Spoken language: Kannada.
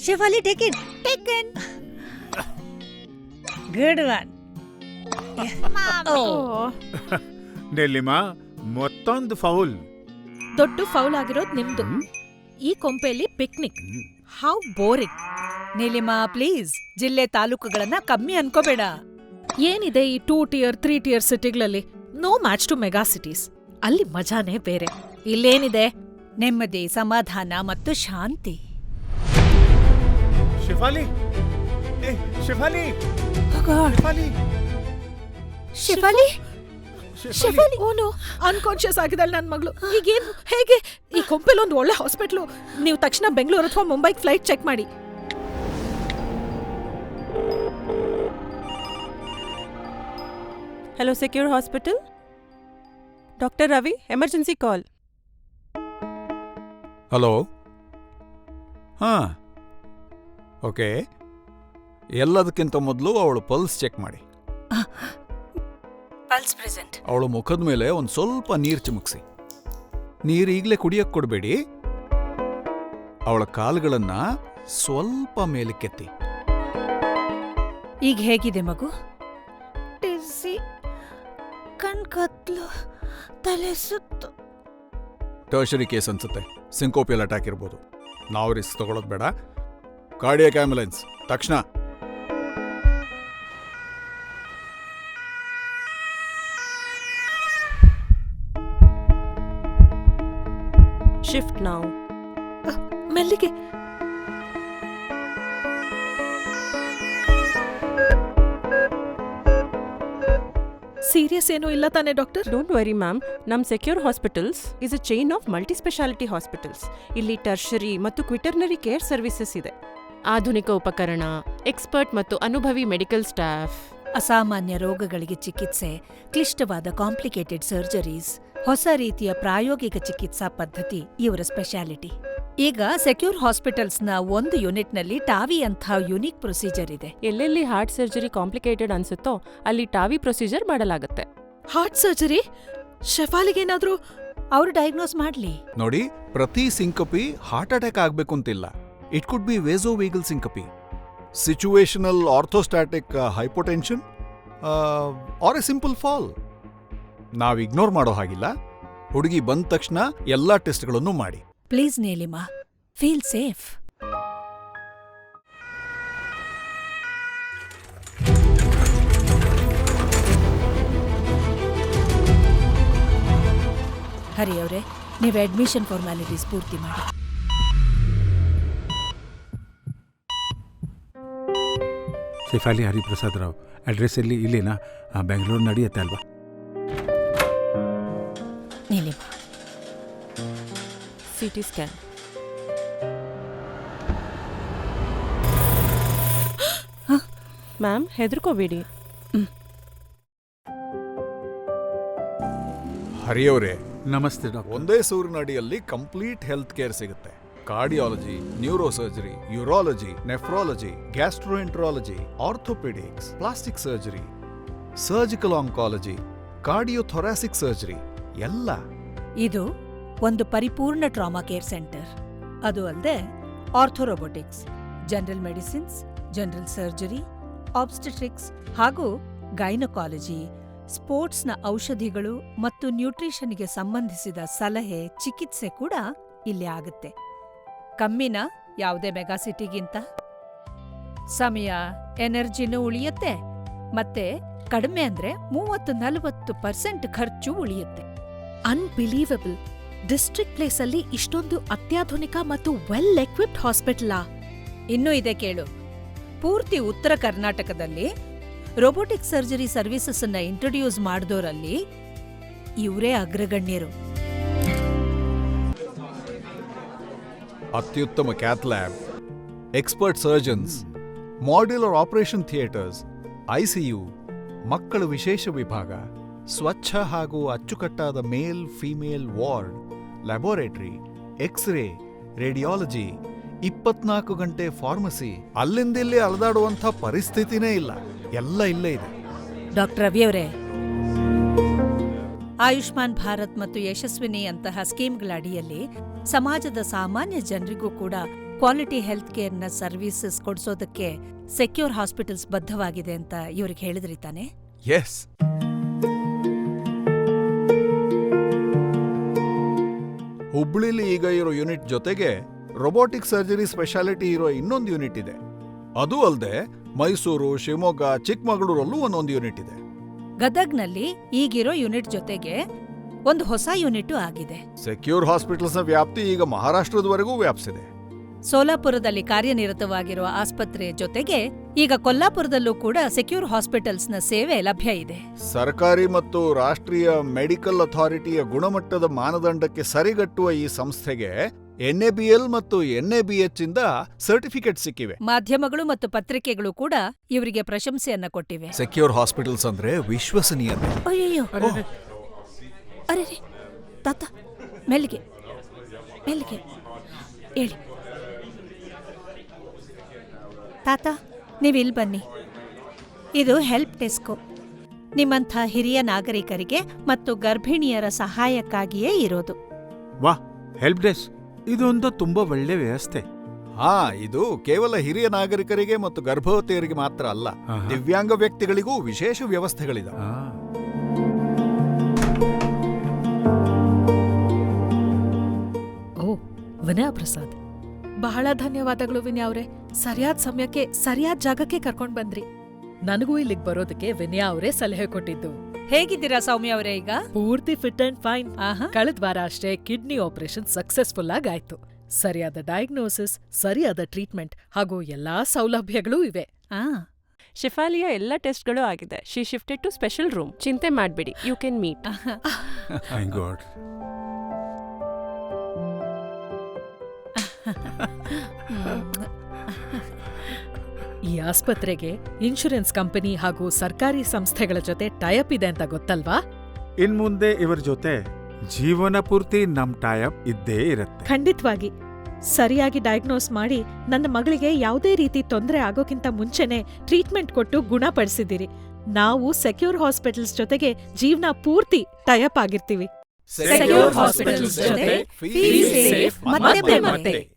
Shefali, take it. Taken. Good one. Oh. ನೆಲ್ಲಿಮಾ ಮತ್ತೊಂದು ಫೌಲ್. ದೊಡ್ಡ ಫೌಲ್ ಆಗಿರೋದು ನಿಮ್ದು. ಈ ಕೊಂಪೆಯಲ್ಲಿ picnic. How boring. Neelima please, ಜಿಲ್ಲೆ ತಾಲೂಕುಗಳನ್ನ ಕಮ್ಮಿ ಅನ್ಕೋಬೇಡ. ಏನಿದೆ ಈ 2 tier 3 tier ಸಿಟಿಗಳಲ್ಲಿ? No match to mega cities. ಅಲ್ಲಿ ಮಜಾನೇ ಬೇರೆ. ಇಲ್ಲೇನಿದೆ? ನೆಮ್ಮದಿ, ಸಮಾಧಾನ ಮತ್ತು ಶಾಂತಿ. ಶಿಫಾಲಿ, ಶಿಫಾಲಿ, ಶೆಫಾಲಿ ಶಿಫಾಲಿ. ಶೆಫಾಲಿ ಓನು ಅನ್ಕಾನ್ಶಿಯಸ್ ಆಗಿದ್ದಾಳೆ ನನ್ನ ಮಗಳು. ಈಗೇನು ಹೇಗೆ? ಈ ಕೊಂಪೆಲ್ ಒಂದು ಒಳ್ಳೆ ಹಾಸ್ಪಿಟ್ಲು. ನೀವು ತಕ್ಷಣ ಬೆಂಗಳೂರು ಅಥವಾ ಮುಂಬೈಗೆ ಫ್ಲೈಟ್ ಚೆಕ್ ಮಾಡಿ. Hello, Secure Hospital. Dr. Ravi, emergency call. Hello. ಹಾಂ, ಓಕೆ. ಎಲ್ಲದಕ್ಕಿಂತ ಮೊದಲು ಅವಳು ಪಲ್ಸ್ ಚೆಕ್ ಮಾಡಿ. Pulse present. ಅವಳು ಮುಖದ ಮೇಲೆ ಒಂದು ಸ್ವಲ್ಪ ನೀರು ಚಿಮುಕ್ಸಿ. ನೀರು ಈಗಲೇ ಕುಡಿಯಕ್ಕೆ ಕೊಡಬೇಡಿ. ಅವಳ ಕಾಲುಗಳನ್ನ ಸ್ವಲ್ಪ ಮೇಲಕ್ಕೆತ್ತಿ. ಈಗ ಹೇಗಿದೆ ಮಗು? ಟಿಸಿ, ಕಣ್ಕತ್ಲು, ತಲೆ ಸುತ್ತು. ಟರ್ಷರಿ ಕೇಸ್ ಅನ್ಸುತ್ತೆ. ಸಿಂಕೋಪಿಯಲ್ ಅಟ್ಯಾಕ್ ಇರ್ಬೋದು. ನಾವು ರಿಸ್ಕ್ ತಗೊಳ್ಳೋದು ಬೇಡ. ಕಾರ್ಡಿಯಾಕ್ ಆಂಬ್ಯುಲೆನ್ಸ್ ತಕ್ಷಣ. Shift now. ಮೆಲ್ಲಿಗೆ. ಸೀರಿಯಸ್ ಏನೂ ಇಲ್ಲ ತಾನೆ doctor? Don't worry, ma'am. Nam Secure Hospitals is a chain of multi-speciality hospitals. ಇಲ್ಲಿ ಟರ್ಷರಿ ಮತ್ತು ಕ್ವಿಟರ್ನರಿ ಕೇರ್ ಸರ್ವಿಸಸ್ ಇದೆ. ಆಧುನಿಕ ಉಪಕರಣ, ಎಕ್ಸ್ಪರ್ಟ್ ಮತ್ತು ಅನುಭವಿ ಮೆಡಿಕಲ್ ಸ್ಟಾಫ್. ಅಸಾಮಾನ್ಯ ರೋಗಗಳಿಗೆ ಚಿಕಿತ್ಸೆ, ಕ್ಲಿಷ್ಟವಾದ ಕಾಂಪ್ಲಿಕೇಟೆಡ್ ಸರ್ಜರೀಸ್, ಹೊಸ ರೀತಿಯ ಪ್ರಾಯೋಗಿಕ ಚಿಕಿತ್ಸಾ ಪದ್ಧತಿ ಇವರ ಸ್ಪೆಷಾಲಿಟಿ. ಈಗ ಸೆಕ್ಯೂರ್ ಹಾಸ್ಪಿಟಲ್ಸ್ನ ಒಂದು ಯೂನಿಟ್ನಲ್ಲಿ ಟಾವಿ ಅಂತ ಯುನೀಕ್ ಪ್ರೊಸೀಜರ್ ಇದೆ. ಎಲ್ಲೆಲ್ಲಿ ಹಾರ್ಟ್ ಸರ್ಜರಿ ಕಾಂಪ್ಲಿಕೇಟೆಡ್ ಅನ್ಸುತ್ತೋ ಅಲ್ಲಿ ಟಾವಿ ಪ್ರೊಸೀಜರ್ ಮಾಡಲಾಗುತ್ತೆ. Heart surgery? ಶೆಫಾಲಿಗೇನಾದ್ರೂ? ಅವರು ಡಯಾಗ್ನೋಸ್ ಮಾಡ್ಲಿ. ನೋಡಿ, ಪ್ರತಿ ಸಿಂಕಪಿ ಹಾರ್ಟ್ ಅಟ್ಯಾಕ್ ಆಗಬೇಕು ಅಂತಿಲ್ಲ. It could be vasovagal syncope, situational orthostatic hypotension or a simple fall. ನಾವು ಇಗ್ನೋರ್ ಮಾಡೋ ಹಾಗಿಲ್ಲ. ಹುಡುಗಿ ಬಂದ ತಕ್ಷಣ ಎಲ್ಲಾ ಟೆಸ್ಟ್ಗಳನ್ನು ಮಾಡಿ. Please Neelima, feel safe. Hari ಅವರೇ, ನೀವು ಅಡ್ಮಿಷನ್ ಫಾರ್ಮ್ಯಾಲಿಟೀಸ್ ಪೂರ್ತಿ ಮಾಡಿ. ಶೆಫಾಲಿ ಹರಿಪ್ರಸಾದ್ ರಾವ್. ಅಡ್ರೆಸ್ ಎಲ್ಲಿ? ಇಲ್ಲೇನಾ? ಬೆಂಗಳೂರು ನಡೆಯುತ್ತೆ ಅಲ್ವಾ? Neelima, CT scan. ಮ್ಯಾಮ್, ಹೆದರ್ಕೋಬೇಡಿ. ಹರಿಯವರೇ, ನಮಸ್ತೆ ಡಾಕ್ಟರ್. ಒಂದೇ ಸೂರಿನಡಿಯಲ್ಲಿ ಕಂಪ್ಲೀಟ್ ಹೆಲ್ತ್ ಕೇರ್ ಸಿಗುತ್ತೆ. Cardiology, neuro surgery, urology, nephrology, gastroenterology, orthopaedics, plastic surgery, surgical oncology, cardiothoracic surgery ಎಲ್ಲ. ಇದು ಒಂದು ಪರಿಪೂರ್ಣ ಟ್ರಾಮಾ ಕೇರ್ ಸೆಂಟರ್. ಅದು ಅಲ್ಲದೆ ಆರ್ಥೋರೋಬೋಟಿಕ್ಸ್, general medicines, general surgery, obstetrics ಹಾಗೂ ಗೈನಕಾಲಜಿ, ಸ್ಪೋರ್ಟ್ಸ್ನ ಔಷಧಿಗಳು ಮತ್ತು ನ್ಯೂಟ್ರಿಷನ್ಗೆ ಸಂಬಂಧಿಸಿದ ಸಲಹೆ, ಚಿಕಿತ್ಸೆ ಕೂಡ ಇಲ್ಲಿ ಆಗುತ್ತೆ. ಕಮ್ಮಿನ ಯಾವುದೇ ಮೆಗಾಸಿಟಿಗಿಂತ? ಸಮಯ, ಎನರ್ಜಿನೂ ಉಳಿಯುತ್ತೆ, ಮತ್ತೆ ಕಡಿಮೆ ಅಂದ್ರೆ 30-40% ಖರ್ಚು ಉಳಿಯುತ್ತೆ. ಅನ್ಬಿಲೀವಬಲ್. ಡಿಸ್ಟ್ರಿಕ್ಟ್ ಪ್ಲೇಸಲ್ಲಿ ಇಷ್ಟೊಂದು ಅತ್ಯಾಧುನಿಕ ಮತ್ತು ವೆಲ್ ಎಕ್ವಿಪ್ಡ್ ಹಾಸ್ಪಿಟಲಾ? ಇನ್ನೂ ಇದೆ ಕೇಳು. ಪೂರ್ತಿ ಉತ್ತರ ಕರ್ನಾಟಕದಲ್ಲಿ ರೋಬೋಟಿಕ್ ಸರ್ಜರಿ ಸರ್ವಿಸಸ್ ಅನ್ನ ಇಂಟ್ರೊಡ್ಯೂಸ್ ಮಾಡಿದೋರಲ್ಲಿ ಇವರೇ ಅಗ್ರಗಣ್ಯರು. ಅತ್ಯುತ್ತಮ cath lab, expert surgeons, modular operation theatres, ICU, ಮಕ್ಕಳ ವಿಶೇಷ ವಿಭಾಗ, ಸ್ವಚ್ಛ ಹಾಗೂ ಅಚ್ಚುಕಟ್ಟಾದ male female ward, laboratory, X-ray, radiology, 24 ಗಂಟೆ ಫಾರ್ಮಸಿ. ಅಲ್ಲಿಂದಿಲ್ಲಿ ಅಲದಾಡುವಂಥ ಪರಿಸ್ಥಿತಿನೇ ಇಲ್ಲ. ಎಲ್ಲ ಇಲ್ಲೇ ಇದೆ. ಡಾಕ್ಟರ್ ರವಿಯವರೇ, ಆಯುಷ್ಮಾನ್ ಭಾರತ್ ಮತ್ತು ಯಶಸ್ವಿನಿ ಅಂತಹ ಸ್ಕೀಮ್ಗಳ ಅಡಿಯಲ್ಲಿ ಸಮಾಜದ ಸಾಮಾನ್ಯ ಜನರಿಗೂ ಕೂಡ ಕ್ವಾಲಿಟಿ ಹೆಲ್ತ್ ಕೇರ್ನ ಸರ್ವಿಸಸ್ ಕೊಡ್ಸೋದಕ್ಕೆ ಸೆಕ್ಯೂರ್ ಹಾಸ್ಪಿಟಲ್ಸ್ ಬದ್ಧವಾಗಿದೆ ಅಂತ ಇವ್ರಿಗೆ ಹೇಳಿದ್ರಿ ತಾನೆ? ಎಸ್. ಹುಬ್ಳಿಲಿ ಈಗ ಇರೋ ಯೂನಿಟ್ ಜೊತೆಗೆ ರೊಬೋಟಿಕ್ ಸರ್ಜರಿ ಸ್ಪೆಷಾಲಿಟಿ ಇರೋ ಇನ್ನೊಂದು ಯೂನಿಟ್ ಇದೆ. ಅದು ಅಲ್ಲದೆ ಮೈಸೂರು, ಶಿವಮೊಗ್ಗ, ಚಿಕ್ಕಮಗಳೂರಲ್ಲೂ ಒಂದೊಂದು ಯೂನಿಟ್ ಇದೆ. ಗದಗ್ನಲ್ಲಿ ಈಗಿರೋ ಯೂನಿಟ್ ಜೊತೆಗೆ ಒಂದು ಹೊಸ ಯೂನಿಟ್ ಆಗಿದೆ. ಸೆಕ್ಯೂರ್ ಹಾಸ್ಪಿಟಲ್ಸ್ನ ವ್ಯಾಪ್ತಿ ಈಗ ಮಹಾರಾಷ್ಟ್ರದವರೆಗೂ ವ್ಯಾಪಿಸಿದೆ. ಸೋಲಾಪುರದಲ್ಲಿ ಕಾರ್ಯನಿರತವಾಗಿರುವ ಆಸ್ಪತ್ರೆ ಜೊತೆಗೆ ಈಗ ಕೊಲ್ಲಾಪುರದಲ್ಲೂ ಕೂಡ ಸೆಕ್ಯೂರ್ ಹಾಸ್ಪಿಟಲ್ಸ್ನ ಸೇವೆ ಲಭ್ಯ ಇದೆ. ಸರ್ಕಾರಿ ಮತ್ತು ರಾಷ್ಟ್ರೀಯ ಮೆಡಿಕಲ್ ಅಥಾರಿಟಿಯ ಗುಣಮಟ್ಟದ ಮಾನದಂಡಕ್ಕೆ ಸರಿಗಟ್ಟುವ ಈ ಸಂಸ್ಥೆಗೆ NABL ಮತ್ತು NABH ಇಂದ ಸರ್ಟಿಫಿಕೇಟ್ ಸಿಕ್ಕಿವೆ. ಮಾಧ್ಯಮಗಳು ಮತ್ತು ಪತ್ರಿಕೆಗಳು ಕೂಡ ಇವರಿಗೆ ಪ್ರಶಂಸೆಯನ್ನ ಕೊಟ್ಟಿವೆ. ಸೆಕ್ಯೂರ್ ಹಾಸ್ಪಿಟಲ್ಸ್ ಅಂದ್ರೆ ವಿಶ್ವಸನೀಯತೆ. ಅಯ್ಯಯ್ಯೋ, ಅರೆ ತಾತ, ಮೆಲ್ಲಿಗೆ ಮೆಲ್ಲಿಗೆ ಹೇಳಿ. ತಾತ, ನೀವಿಲ್ಲಿ ಬನ್ನಿ. ಇದು ಹೆಲ್ಪ್ ಡೆಸ್ಕು. ನಿಮ್ಮಂಥ ಹಿರಿಯ ನಾಗರಿಕರಿಗೆ ಮತ್ತು ಗರ್ಭಿಣಿಯರ ಸಹಾಯಕ್ಕಾಗಿಯೇ ಇರೋದು. ವಾಹ್, ಹೆಲ್ಪ್ ಡೆಸ್ಕ್ ಇದೊಂದು ತುಂಬಾ ಒಳ್ಳೆ ವ್ಯವಸ್ಥೆ. ಇದು ಕೇವಲ ಹಿರಿಯ ನಾಗರಿಕರಿಗೆ ಮತ್ತು ಗರ್ಭವತಿಯರಿಗೆ ಮಾತ್ರ ಅಲ್ಲ, ಆಹಾ. ದಿವ್ಯಾಂಗ ವ್ಯಕ್ತಿಗಳಿಗೂ ವಿಶೇಷ ವ್ಯವಸ್ಥೆಗಳಿದೆ. ಆ, ಓ, ವಿನಯ ಪ್ರಸಾದ್, ಬಹಳ ಧನ್ಯವಾದಗಳು ವಿನಯ ಅವರೇ. ಸರಿಯಾದ ಸಮಯಕ್ಕೆ ಸರಿಯಾದ ಜಾಗಕ್ಕೆ ಕರ್ಕೊಂಡ್ ಬಂದ್ರಿ. ನನಗೂ ಇಲ್ಲಿಗೆ ಬರೋದಕ್ಕೆ ವಿನಯ ಅವರೇ ಸಲಹೆ ಕೊಟ್ಟಿದ್ದು. ಹೇಗಿದ್ದೀರಾ ಸೌಮ್ಯ ಅವರೇ? ಈಗ ಪೂರ್ತಿ ಫಿಟ್ ಅಂಡ್ ಫೈನ್. ಆಹಾ. ಕಳೆದ ವಾರ ಅಷ್ಟೇ ಕಿಡ್ನಿ ಆಪರೇಷನ್ ಸಕ್ಸಸ್ಫುಲ್ ಆಗಾಯ್ತು. ಸರಿಯಾದ ಡಯಾಗ್ನೋಸಿಸ್, ಸರಿಯಾದ ಟ್ರೀಟ್ಮೆಂಟ್ ಹಾಗೂ ಎಲ್ಲಾ ಸೌಲಭ್ಯಗಳೂ ಇವೆ. ಆ, ಶಿಫಾಲಿಯ ಎಲ್ಲ ಟೆಸ್ಟ್ಗಳು ಆಗಿದೆ. She shifted to special room. ಚಿಂತೆ ಮಾಡ್ಬೇಡಿ, you can meet. Thank God. ಈ ಆಸ್ಪತ್ರೆಗೆ ಇನ್ಶೂರೆನ್ಸ್ ಕಂಪನಿ ಹಾಗೂ ಸರ್ಕಾರಿ ಸಂಸ್ಥೆಗಳ ಜೊತೆ ಟೈಅಪ್ ಇದೆ ಅಂತ ಗೊತ್ತಲ್ವಾ? ಇನ್ ಮುಂದೆ ಇವರ ಜೊತೆ ಜೀವನ ಪೂರ್ತಿ ನಮ್ ಟೈಅಪ್ ಇದ್ದೇ ಇರುತ್ತೆ. ಖಂಡಿತವಾಗಿ. ಸರಿಯಾಗಿ ಡಯಾಗ್ನೋಸ್ ಮಾಡಿ ನನ್ನ ಮಗಳಿಗೆ ಯಾವುದೇ ರೀತಿ ತೊಂದರೆ ಆಗೋಕ್ಕಿಂತ ಮುಂಚೆನೆ ಟ್ರೀಟ್ಮೆಂಟ್ ಕೊಟ್ಟು ಗುಣಪಡಿಸಿದಿರಿ. ನಾವು ಸೆಕ್ಯೂರ್ ಹಾಸ್ಪಿಟಲ್ಸ್ ಜೊತೆಗೆ ಜೀವನ ಪೂರ್ತಿ ಟೈಅಪ್ ಆಗಿರ್ತೀವಿ. ಸೆಕ್ಯೂರ್ ಹಾಸ್ಪಿಟಲ್ಸ್ ಜೊತೆ feel safe ಮತ್ತೆ